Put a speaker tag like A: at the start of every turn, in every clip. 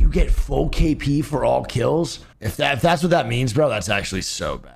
A: you get full KP for all kills. If that's what that means, bro, that's actually so bad.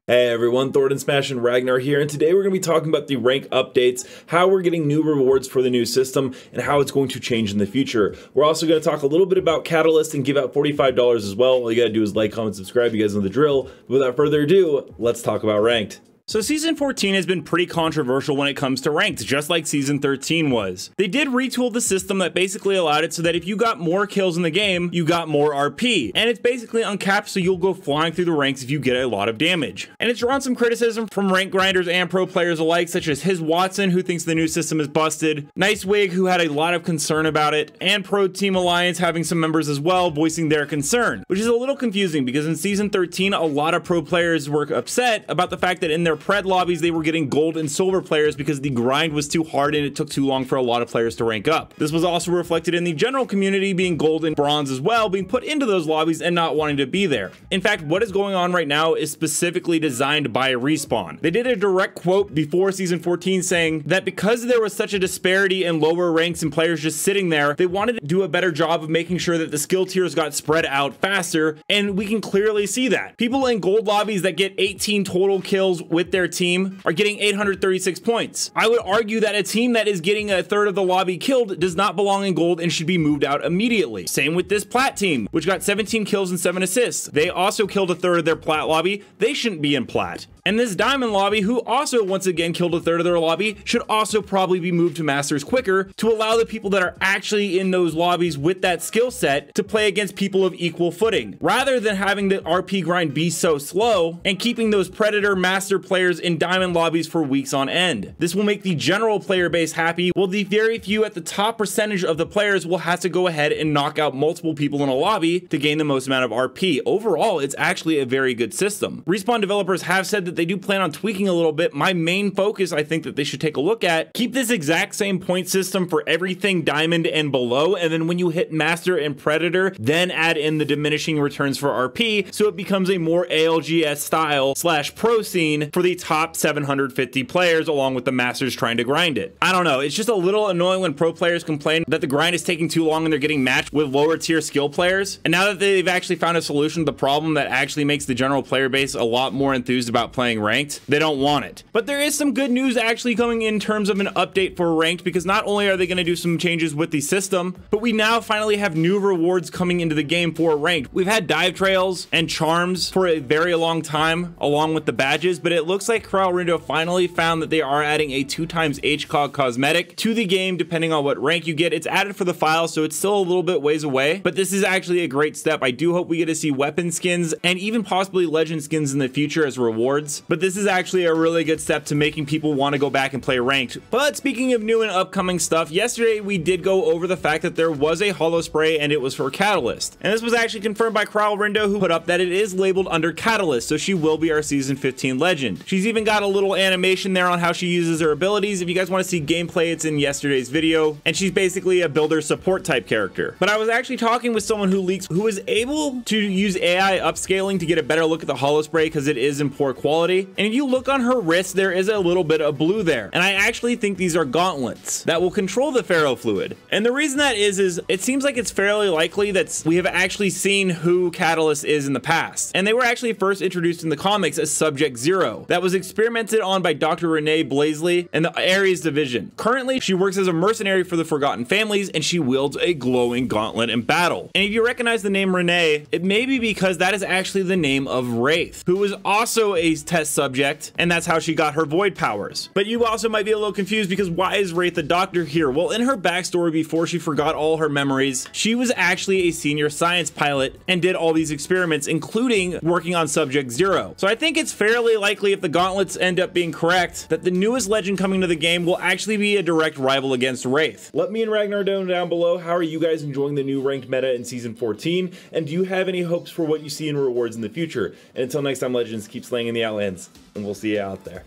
B: Hey everyone, Thordan Smash and Ragnar here, and today we're going to be talking about the rank updates, how we're getting new rewards for the new system, and how it's going to change in the future. We're also going to talk a little bit about Catalyst and give out $45 as well. All you got to do is like, comment, subscribe. You guys know the drill. But without further ado, let's talk about ranked.
C: So Season 14 has been pretty controversial when it comes to ranked, just like Season 13 was. They did retool the system that basically allowed it so that if you got more kills in the game, you got more RP. And it's basically uncapped, so you'll go flying through the ranks if you get a lot of damage. And it's drawn some criticism from rank grinders and pro players alike, such as His Watson, who thinks the new system is busted, Nicewig, who had a lot of concern about it, and Pro Team Alliance having some members as well voicing their concern, which is a little confusing because in Season 13, a lot of pro players were upset about the fact that in their pred lobbies they were getting gold and silver players because the grind was too hard and it took too long for a lot of players to rank up. This was also reflected in the general community being gold and bronze as well, being put into those lobbies and not wanting to be there. In fact, what is going on right now is specifically designed by Respawn. They did a direct quote before Season 14 saying that because there was such a disparity in lower ranks and players just sitting there, they wanted to do a better job of making sure that the skill tiers got spread out faster, and we can clearly see that. People in gold lobbies that get 18 total kills with their team are getting 836 points. I would argue that a team that is getting a third of the lobby killed does not belong in gold and should be moved out immediately. Same with this plat team, which got 17 kills and 7 assists. They also killed a third of their plat lobby. They shouldn't be in plat. And this diamond lobby, who also once again killed a third of their lobby, should also probably be moved to masters quicker to allow the people that are actually in those lobbies with that skill set to play against people of equal footing, rather than having the RP grind be so slow and keeping those predator master players in diamond lobbies for weeks on end. This will make the general player base happy, while the very few at the top percentage of the players will have to go ahead and knock out multiple people in a lobby to gain the most amount of RP. Overall, it's actually a very good system. Respawn developers have said that they do plan on tweaking a little bit. My main focus, I think that they should take a look at, keep this exact same point system for everything diamond and below, and then when you hit master and predator, then add in the diminishing returns for RP, so it becomes a more ALGS style / pro scene for the top 750 players, along with the masters trying to grind it. I don't know, it's just a little annoying when pro players complain that the grind is taking too long and they're getting matched with lower tier skill players. And now that they've actually found a solution to the problem that actually makes the general player base a lot more enthused about playing ranked, they don't want it. But there is some good news actually coming in terms of an update for ranked, because not only are they going to do some changes with the system, but we now finally have new rewards coming into the game for ranked. We've had dive trails and charms for a very long time along with the badges, but it looks like Kralrindo finally found that they are adding a 2x HCOG cosmetic to the game depending on what rank you get. It's added for the file, so it's still a little bit ways away, but this is actually a great step. I do hope we get to see weapon skins and even possibly legend skins in the future as rewards, but this is actually a really good step to making people want to go back and play ranked. But speaking of new and upcoming stuff, yesterday we did go over the fact that there was a holo spray and it was for Catalyst, and this was actually confirmed by Kralrindo, who put up that it is labeled under Catalyst, so she will be our Season 15 legend. She's even got a little animation there on how she uses her abilities. If you guys want to see gameplay, it's in yesterday's video, and she's basically a builder support type character. But I was actually talking with someone who leaks, who was able to use AI upscaling to get a better look at the holo spray because it is in poor quality. And if you look on her wrist, there is a little bit of blue there, and I actually think these are gauntlets that will control the ferrofluid. And the reason that is it seems like it's fairly likely that we have actually seen who Catalyst is in the past, and they were actually first introduced in the comics as Subject Zero, that was experimented on by Dr. Renee Blaisley in the Ares division. Currently, she works as a mercenary for the Forgotten Families, and she wields a glowing gauntlet in battle. And if you recognize the name Renee, it may be because that is actually the name of Wraith, who was also a test subject, and that's how she got her void powers. But you also might be a little confused because why is Wraith a doctor here? Well, in her backstory before she forgot all her memories, she was actually a senior science pilot and did all these experiments, including working on Subject Zero. So I think it's fairly likely, if the gauntlets end up being correct, that the newest legend coming to the game will actually be a direct rival against Wraith.
B: Let me and Ragnar know down below, how are you guys enjoying the new ranked meta in Season 14, and do you have any hopes for what you see in rewards in the future? And until next time, legends, keep slaying in the Outlands, and we'll see you out there.